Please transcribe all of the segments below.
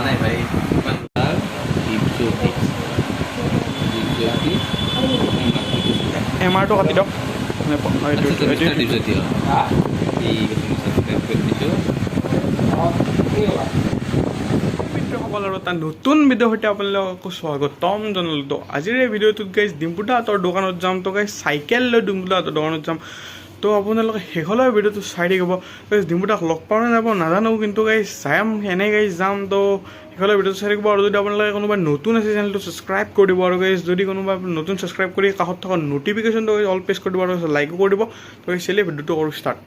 নাই ভাই এমআৰটো কাটি দিয়ক সকল আৰু এটা নতুন ভিডিঅ'ৰ সৈতে আপোনালোকক স্বাগতম জনালোঁ। আজিৰ এই ভিডিঅ'টোত গাইজ ডিম্পুদাহঁতৰ দোকানত যাম। তো গাইজ চাইকেল লৈ ডিম্পুদাহঁতৰ দোকানত যাম। তো আপোনালোকে শেষলৈ ভিডিঅ'টো চাই থাকিব। গাইজ ডিম্পুদাক লগ পাওঁ নে নাপাওঁ নাজানো, কিন্তু গাইজ যাম এনে গাইজ যাম। তো শেষলৈ ভিডিঅ'টো চাই থাকিব। আৰু যদি আপোনালোকে কোনোবা নতুন আছে চেনেলটো ছাবস্ক্ৰাইব কৰি দিব। আৰু গাইজ যদি কোনোবা নতুন ছাবস্ক্ৰাইব কৰি কাষত থকা ন'টিফিকেশ্যনটো অল প্ৰেছ কৰি দিব আৰু লাইকো কৰি দিব। তো গাইজ চেলি ভিডিঅ'টো কৰোঁ ষ্টাৰ্ট।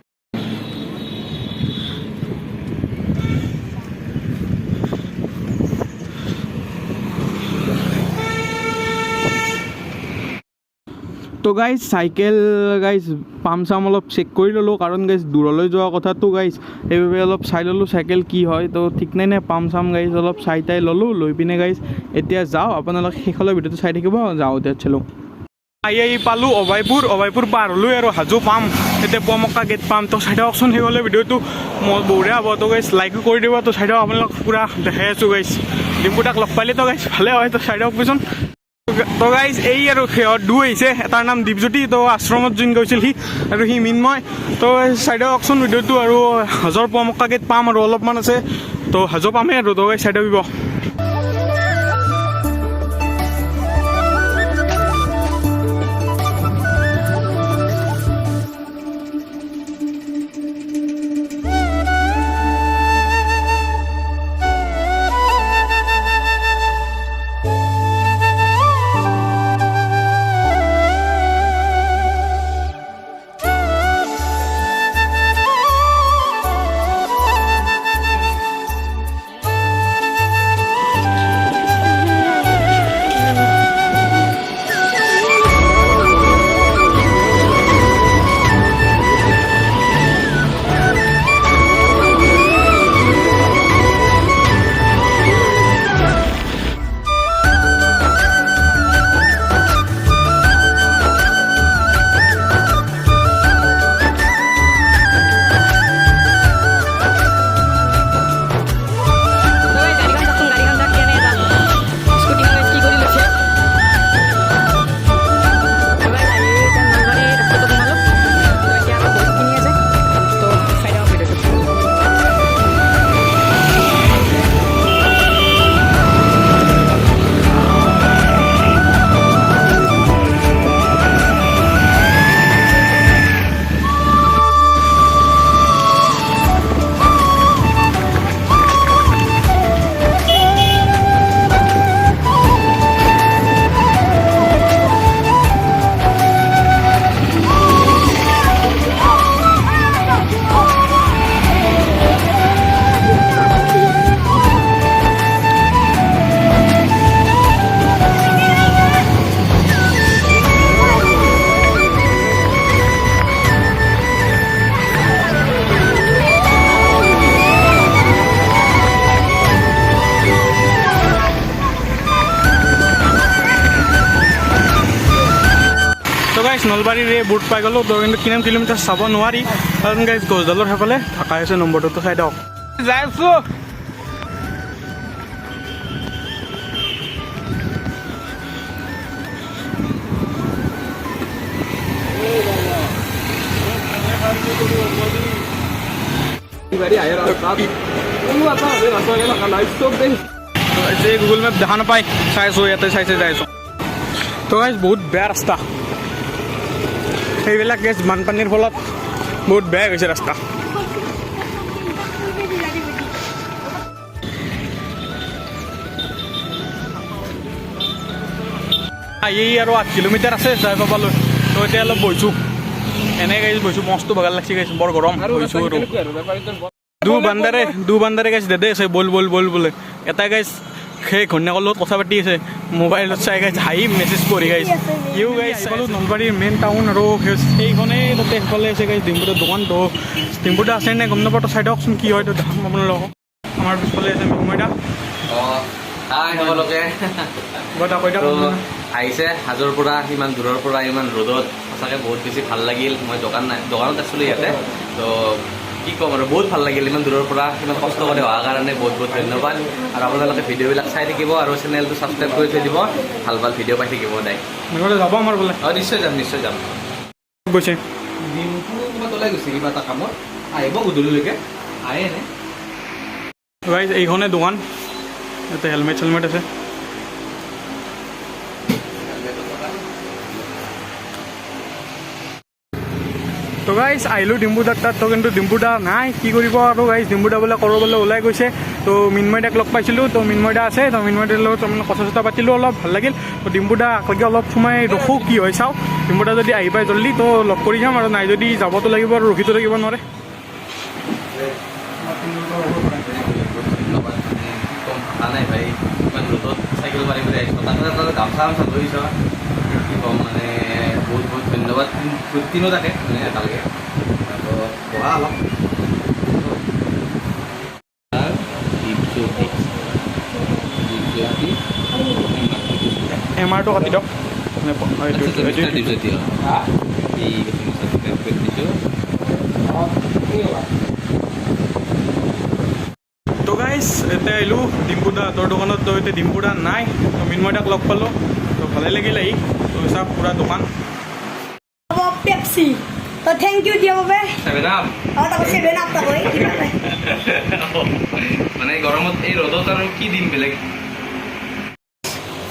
তো গাইজ চাইকেল গাইজ পাম চাম অলপ চেক কৰি ল'লোঁ, কাৰণ গাইজ দূৰলৈ যোৱা কথাটো গাইজ সেইবাবে অলপ চাই ল'লোঁ চাইকেল কি হয়। তো ঠিক নাই নে পাম চাম গাইজ অলপ চাই তাই ল'লোঁ, লৈ পিনে গাইজ এতিয়া যাওঁ। আপোনালোকে শেষলৈ ভিডিঅ'টো চাই থাকিব। যাওঁ এতিয়া চলো। আহি পালোঁ অভয়পুৰ পাৰ হ'লোঁ আৰু হাজো পাম, এতিয়া পুৱামক্কা গেট পাম। তো চাই দিয়কচোন শেষলৈ ভিডিঅ'টো মই বঢ়িয়া হ'ব। তো গাইজ লাইকো কৰি দিব। তো চাই দিয়ক আপোনালোক পূৰা দেখাই আছোঁ গাইজ। ডিম্পুদাক লগ পালে তো গাইজ ভালে হয়। তো চাই দিয়ক পিছত। তো গাইজ এই আৰু সিহঁত আহিছে, এটাৰ নাম দীপজ্যোতি। তো আশ্ৰমত জইন কৰিছিল সি, আৰু সি মিন্ময়। তো চাই দিয়কচোন ভিডিঅ'টো। আৰু হাজোৰ পুৱামক্কা গেট পাম আৰু অলপমান আছে, তো হাজো পামেই আৰু। তো গাইজ চাই দিব। নলবাৰীৰ এই বুট পাই গ'লোঁ। তো কিন্তু কিমান কিলোমিটাৰ চাব নোৱাৰি, কাৰণ গাইজ গছডালৰ সেইফালে থাকাই আছে নম্বৰটো। চাই দিয়ক যাই আছোঁ। গুগল মেপ দেখা নাপায়, চাইছোঁ ইয়াতে চাইছে যাই আছোঁ। তো গাইজ বহুত বেয়া ৰাস্তা, সেইবিলাক গেছ বানপানীৰ ফলত বহুত বেয়া হৈছে ৰাস্তা। এই আৰু 8 কিলোমিটাৰ আছে যাই পাবলৈ। তো এতিয়া অলপ বহিছোঁ, এনেকৈ বহিছোঁ, মস্ত ভাগৰ লাগছে গাইছোঁ, বৰ গৰম বহিছোঁ। আৰু দু বান্দাৰে গাইছ দেদে আছে বল বল বল বোলে। এটা গাইছ সেই ঘৈণীয়েকৰ লগত কথা পাতি আছে মোবাইলত, চাই গাইছ হাঁহি মেছেজ কৰি গাইছ। ইউ গাইছ চালোঁ নলবাৰীৰ মেইন টাউন, আৰু সেইখনেই তাতে সেইফালে আছে গাইছ ডিম্পুদাৰ দোকান। তো ডিম্পুদা আছে নে গম নাপাওঁ। তো চাই দিয়কচোন কি হয়, তো দেখাম আপোনালোকক। আমাৰ পিছফালে আছে মিন্ময়দা। আহিছে হাজোৰ পৰা, ইমান দূৰৰ পৰা, ইমান ৰ'দত, সঁচাকৈ বহুত বেছি ভাল লাগিল। মই দোকানত আছিলোঁ ইয়াতে। তো কি ক'ম আৰু বহুত ভাল লাগিল ইমান দূৰৰ পৰা ইমান কষ্ট কৰি অহাৰ কাৰণে বহুত বহুত ধন্যবাদ আৰু আপোনালোকে ভিডিঅ'বিলাক চাই থাকিব আৰু চেনেলটো ছাবস্ক্ৰাইব কৰি থৈ দিব ভাল ভাল ভিডিঅ' পাই থাকিব সদায় যাব আমাৰ বোলে নিশ্চয় যাম গৈছে দিনটো ক'ৰবাত ওলাই গৈছে কিবা এটা কামত আহিব গধূলিলৈকে আহে নে গাইজ এইখনে দোকান ইয়াতে হেলমেট চেলমেট আছে তো গাইজ আহিলোঁ ডিম্পুদাৰ তাত তো কিন্তু ডিম্পুদা নাই কি কৰিব আৰু গাইজ ডিম্পুদা বোলে ক'ৰবালৈ ওলাই গৈছে তো মিন্ময়দাক লগ পাইছিলোঁ তো মিন্ময়দা আছে তো মিন্ময়দাৰ লগত তাৰমানে কথা চথা পাতিলোঁ অলপ ভাল লাগিল তো ডিম্পুদা একেলগে অলপ সময় ৰখোঁ কি হয় চাওঁ ডিম্পুদা যদি আহি পায় জল্দি তো লগ কৰি যাম আৰু নাই যদি যাবতো লাগিব আৰু ৰখিতো থাকিব নোৱাৰে নাই ভাই ইমান ৰ'দত চাইকেল মাৰি মাৰি আহিছোঁ তাতে গামছা ধৰিছ কি ক'ম মানে বহুত বহুত ধন্যবাদ তিনিওটাকে মানে এটালৈকে আৰু বহা অলপ এমাৰটো কাটি দিয়ক তো গাইজ এতিয়া আহিলোঁ ডিম্পুদাহঁতৰ দোকানত তো এতিয়া ডিম্পুদা নাই তো মিন্ময়দাক লগ পালোঁ তো ভালে লাগিল আহি তো চাওক পুৰা দোকান পেপসি তো থ্যাংক ইউ দিয়া বাবে তাকো 7 আপ তাকো মানে গৰমত এই ৰ'দত আৰু কি দিম বেলেগ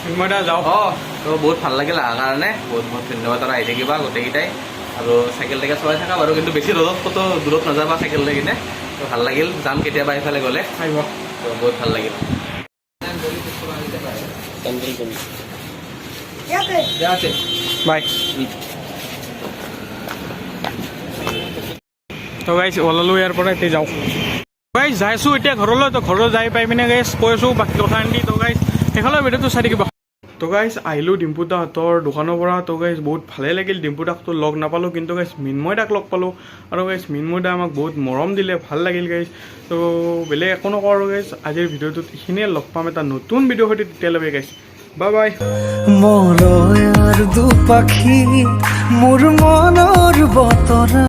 মিন্ময়দা যাওক তো বহুত ভাল লাগিল অহাৰ কাৰণে বহুত বহুত ধন্যবাদ আৰু আহি থাকিবা গোটেইকেইটাই আৰু চাইকেল টাইকেল চলাই থাকা বাৰু কিন্তু বেছি ৰ'দত ক'তো দূৰত নাযাবা চাইকেল লৈ কিনে তো ভাল লাগিল যাম কেতিয়াবা এইফালে গ'লে আহিব তো বহুত ভাল লাগিল ইয়াতে বাই তো গাইজ ওলালোঁ ইয়াৰ পৰা এতিয়া যাওঁ গাইজ যাইছোঁ এতিয়া ঘৰলৈ তো ঘৰত যাই পাই পিনে গাইজ কৈ আছোঁ বাকী কথা আনি তো গাইজ সেইফালে ভিডিঅ'টো চাই থাকিব তো গাইজ আহিলোঁ ডিম্পুদাহঁতৰ দোকানৰ পৰা তো গাইজ বহুত ভালেই লাগিল ডিম্পুদাকতো লগ নাপালোঁ কিন্তু গাইজ মিন্ময়দাক লগ পালোঁ আৰু গাইজ মিন্ময়দা আমাক বহুত মৰম দিলে ভাল লাগিল গাইজ তো বেলেগ একো নকওঁ আৰু গাইজ আজিৰ ভিডিঅ'টোত এইখিনিয়ে লগ পাম এটা নতুন ভিডিঅ' সৈতে তেতিয়ালৈকে গাইজ বাই বাই মৰয়াৰ দুপাখি মোৰ মনৰ বতৰা